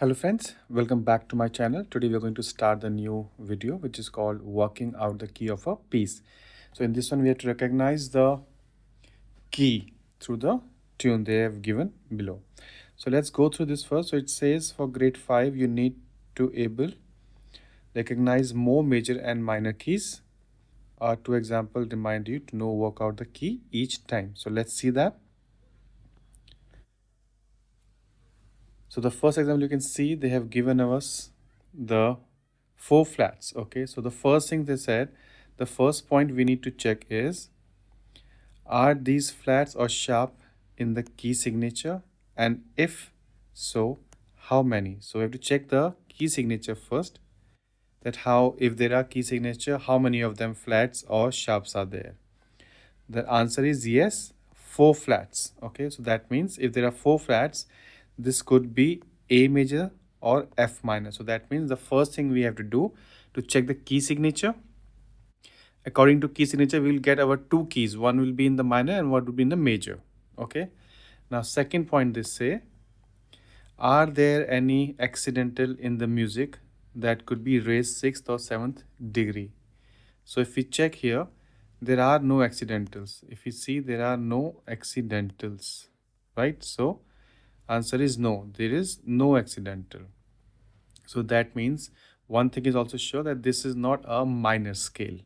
Hello friends, welcome back to my channel. Today we are going to start the new video which is called working out the key of a piece. So in this one we have to recognize the key through the tune they have given below. So let's go through this first. So it says for grade 5 you need to able recognize more major and minor keys. Two examples remind you to know work out the key each time. So let's see that. So the first example you can see they have given us the four flats. Okay, so the first thing they said, the first point we need to check is, are these flats or sharp in the key signature, and if so, how many? So we have to check the key signature first, that how, if there are key signature, how many of them flats or sharps are there. The answer is yes, four flats. Okay, so that means if there are four flats, this could be A major or F minor. So that means the first thing we have to do to check the key signature, according to key signature, we will get our two keys. One will be in the minor and one will be in the major. Okay. Now, second point they say, are there any accidental in the music that could be raised 6th or 7th degree? So if we check here, there are no accidentals. If you see, there are no accidentals, right? So answer is no, there is no accidental. So that means one thing is also sure, that this is not a minor scale,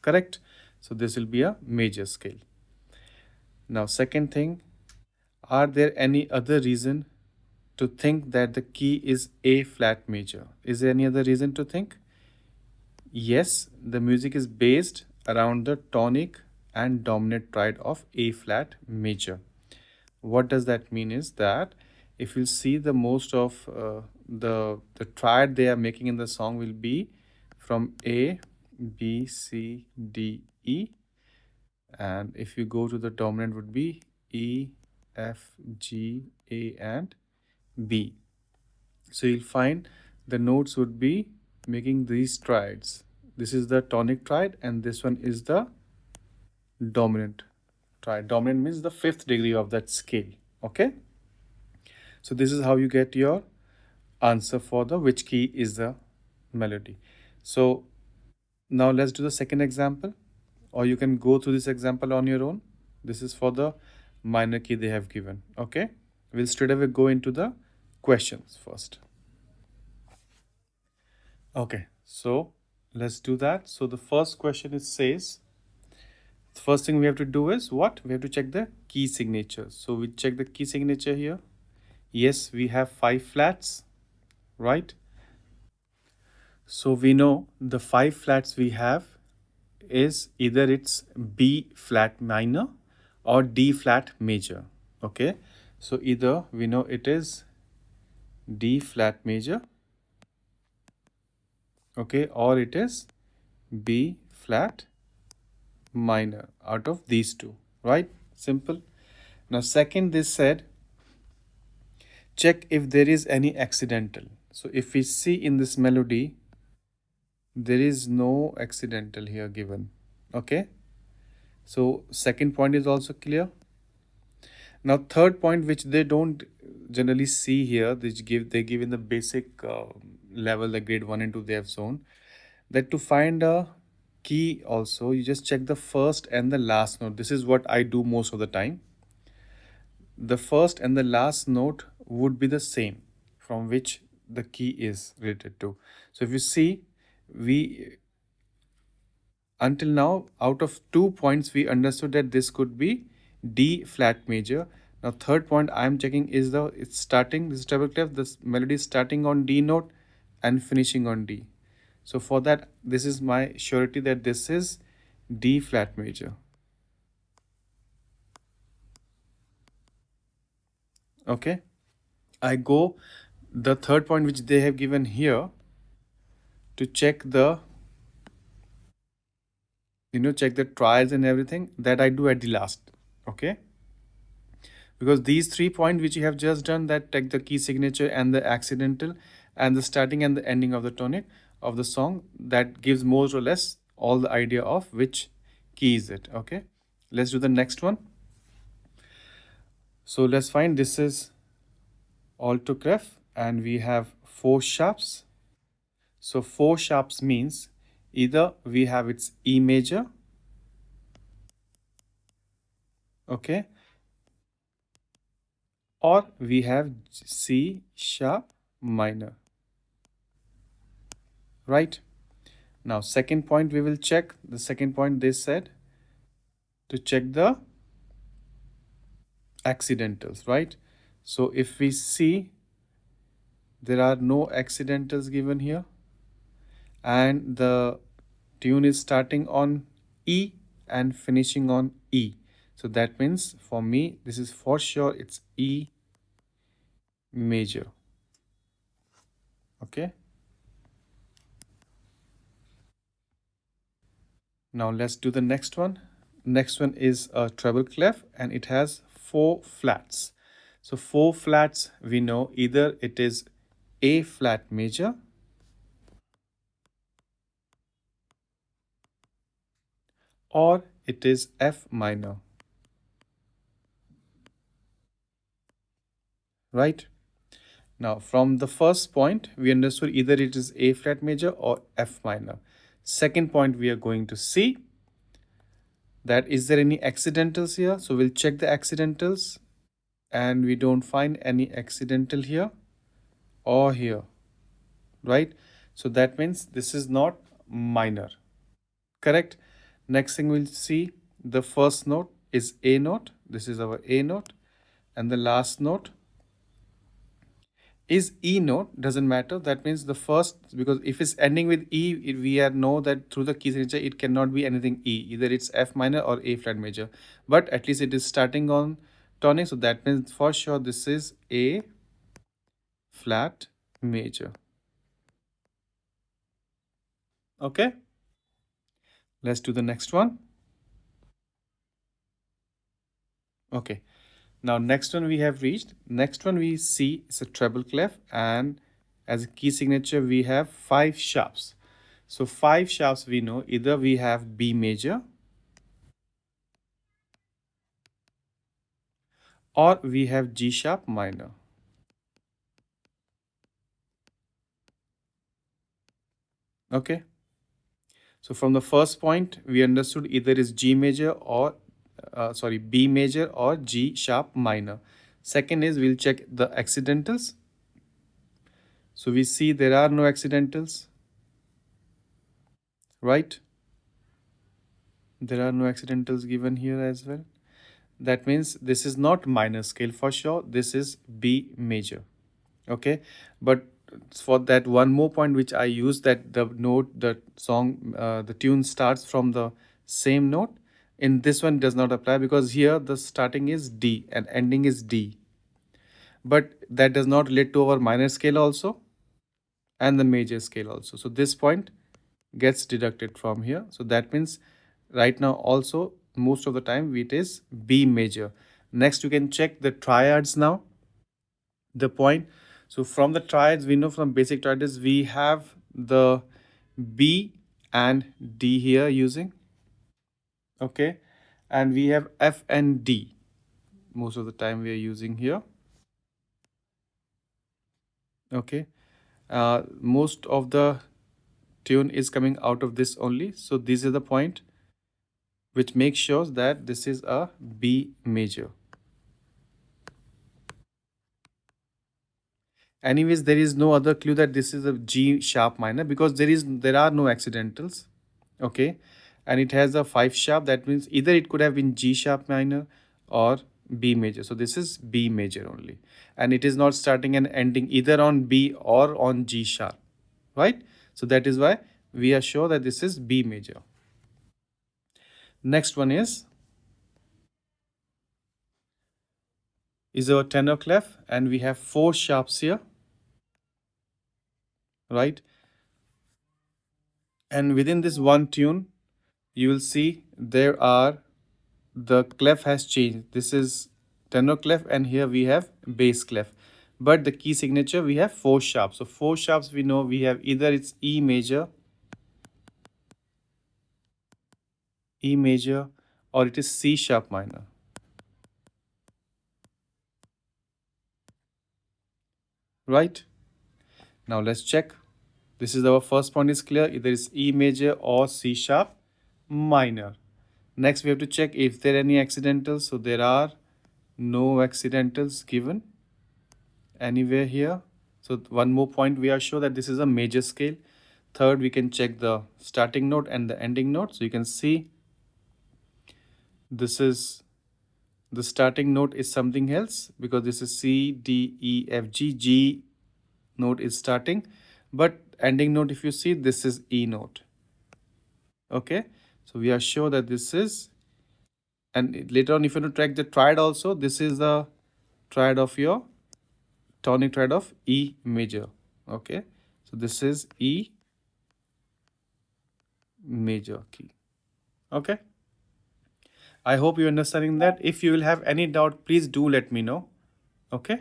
correct? So this will be a major scale. Now second thing, are there any other reason to think that the key is A flat major? Is there any other reason to think? Yes, the music is based around the tonic and dominant triad of A flat major. What does that mean is that if you see the most of the triad they are making in the song will be from A, B, C, D, E, and if you go to the dominant would be E, F, G, A, and B. So you'll find the notes would be making these triads. This is the tonic triad and this one is the dominant triad. Dominant means the 5th degree of that scale. Okay. So this is how you get your answer for the which key is the melody. So now let's do the second example, or you can go through this example on your own. This is for the minor key they have given. Okay. We'll straight away go into the questions first. Okay, so let's do that. So the first question it says, the first thing we have to do is what? We have to check the key signature. So we check the key signature here. Yes, we have 5 flats, right? So we know the 5 flats we have is either it's B flat minor or D flat major. Okay, so either we know it is D flat major, okay, or it is B flat minor, out of these two, right? Simple. Now second, this said check if there is any accidental. So if we see in this melody, there is no accidental here given. Okay, so second point is also clear. Now third point, which they don't generally see here, they give in the basic level, the grade 1 and 2 they have shown, that to find a key also you just check the first and the last note. This is what I do most of the time. The first and the last note would be the same from which the key is related to. So if you see, we until now out of 2 points we understood that this could be D flat major. Now third point I am checking is it's starting, this is treble clef, this melody is starting on D note and finishing on D. So for that, this is my surety that this is D flat major. Okay, I go the third point which they have given here to check the check the trials and everything, that I do at the last. Okay, because these 3 points which you have just done, that take the key signature and the accidental and the starting and the ending of the tonic of the song, that gives more or less all the idea of which key is it. Okay, let's do the next one. So let's find, this is autograph and we have four sharps. So four sharps means either we have its E major, okay, or we have C sharp minor, right? Now, second point we will check. The second point they said to check the accidentals, right? So if we see there are no accidentals given here and the tune is starting on E and finishing on E. So that means for me, this is for sure it's E major. Okay. Now let's do the next one. Next one is a treble clef and it has four flats. So four flats we know either it is A flat major or it is F minor, right? Now from the first point we understood either it is A flat major or F minor. Second point we are going to see that is there any accidentals here? So we'll check the accidentals and we don't find any accidental here or here, right? So that means this is not minor, correct? Next thing we'll see the first note is A note. This is our A note, and the last note is E note. Doesn't matter. That means the first, because if it's ending with E, we know that through the key signature it cannot be anything E. Either it's F minor or A flat major. But at least it is starting on tonic, so that means for sure this is A flat major. Okay. Let's do the next one. Okay. Now next one we have reached. Next one we see is a treble clef, and as a key signature we have five sharps. So five sharps we know either we have B major or we have G sharp minor. Okay. So from the first point we understood either is G major or B major or G sharp minor. Second is we'll check the accidentals. So we see there are no accidentals, right? There are no accidentals given here as well. That means this is not minor scale for sure. This is B major. Okay. But for that one more point which I use, that the note, the song, the tune starts from the same note. In this one does not apply because here the starting is D and ending is D. But that does not relate to our minor scale also and the major scale also. So this point gets deducted from here. So that means right now also most of the time it is B major. Next you can check the triads now. The point. So from the triads we know from basic triads we have the B and D here using. Okay. And we have F and D. Most of the time we are using here. Okay. Most of the tune is coming out of this only. So this is the point which makes sure that this is a B major. Anyways, there is no other clue that this is a G sharp minor because there are no accidentals. Okay. And it has a 5 sharp. That means either it could have been G sharp minor or B major. So this is B major only. And it is not starting and ending either on B or on G sharp. Right? So that is why we are sure that this is B major. Next one is our tenor clef, and we have 4 sharps here, right? And within this one tune you will see there are the clef has changed. This is tenor clef and here we have bass clef, but the key signature we have 4 sharps. So 4 sharps we know we have either it's E major or it is C sharp minor, right? Now let's check. This is our first point is clear, either it's E major or C sharp minor. Next we have to check if there are any accidentals. So there are no accidentals given anywhere here. So one more point, we are sure that this is a major scale. Third, we can check the starting note and the ending note. So you can see this is the starting note is something else, because this is C, D, E, F, G. G note is starting, but ending note, if you see, this is E note. Okay, so we are sure that this is, and later on if you want to track the triad also, this is the triad of your tonic triad of E major. Okay, so this is E major key. Okay, I hope you're understanding that. If you will have any doubt, please do let me know. Okay,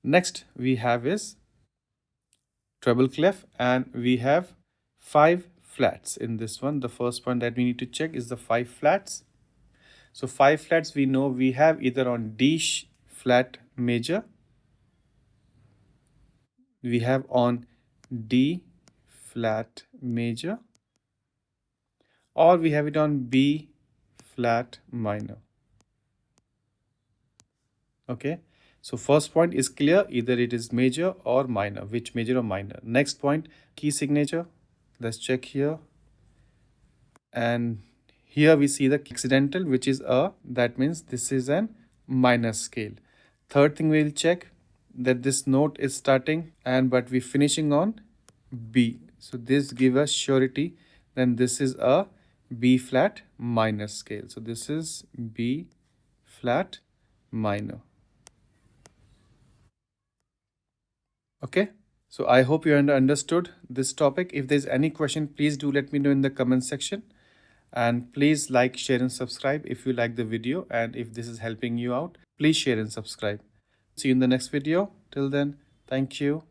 next we have is treble clef, and we have 5 flats in this one. The first point that we need to check is the 5 flats. So 5 flats we know we have either on D flat major, we have on D flat major, or we have it on B flat minor. Okay, so first point is clear, either it is major or minor, which major or minor. Next point, key signature. Let's check here, and here we see the accidental, which is a, that means this is an minor scale. Third thing, we'll check that this note is starting and but we finishing on B, so this give us surety, then this is a B flat minor scale. So this is B flat minor. Okay, so I hope you understood this topic. If there's any question, please do let me know in the comment section. And please like, share and subscribe if you like the video, and if this is helping you out, please share and subscribe. See you in the next video. Till then, thank you.